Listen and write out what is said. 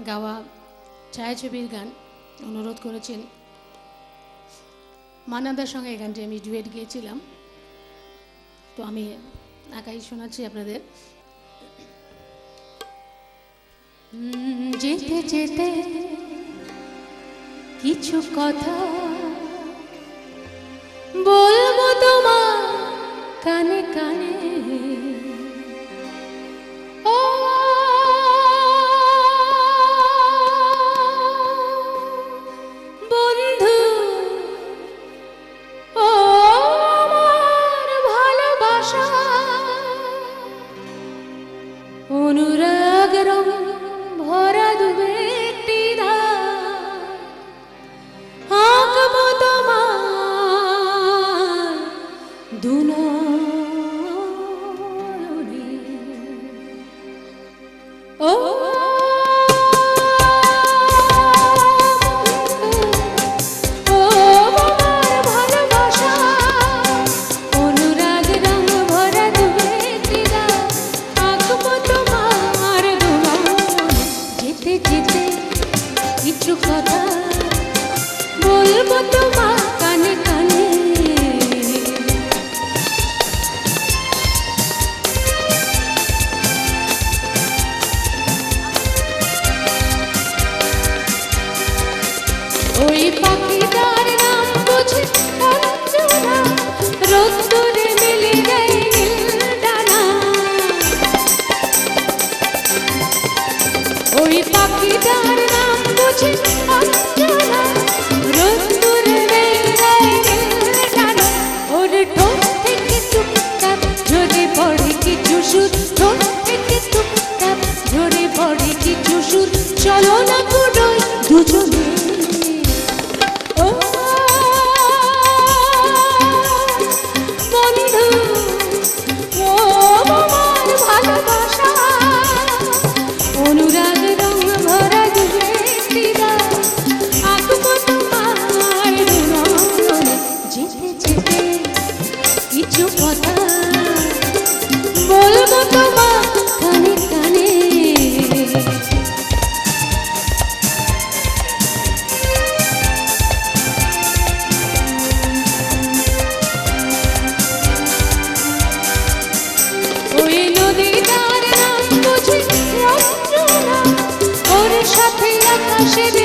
গাওয়া ছায়াছবির গান অনুরোধ করেছেন। মান্নাদার সঙ্গে এই গানটি আমি ডুয়েট গিয়েছিলাম, তো আমি একাই শোনাচ্ছি আপনাদের। যেতে যেতে কিছু কথা বলবো তোমার কানে কানে, ও বন্ধু, ও আমার ভালোবাসা, অনুরাগ রঙ ভরা দুবেটি আঁকবো তোমার দুনয়নে, ও কিছু কথা বলবো তোমার কানে কানে। ওই পাখিটার নাম বুঝি অঞ্জনা, রোদ্দুরে মিলে যায় নীল ডানা। ওই পাখিটার নাম বুঝি অঞ্জনা, রোদ্দুরে মিলে যায় নীল ডানা। ওর ঠোঁট থেকে টুকটাক ঝরে পড়ে কিছু সুর, ঠোঁট থেকে টুকটাক ঝরে পড়ে কিছু সুর। চলো না কুড়োই দুজনে, বন্ধু, ও আমার ভালোবাসা, অনুরাগ রঙ ভরা দুবেটি আঁকবো তোমার দুনয়নে। যেতে যেতে কিছু কথা বলবো তোমার কানে কানে। ওই নদীটার নাম বুঝি রঞ্জনা, ওর সাথে আকাশের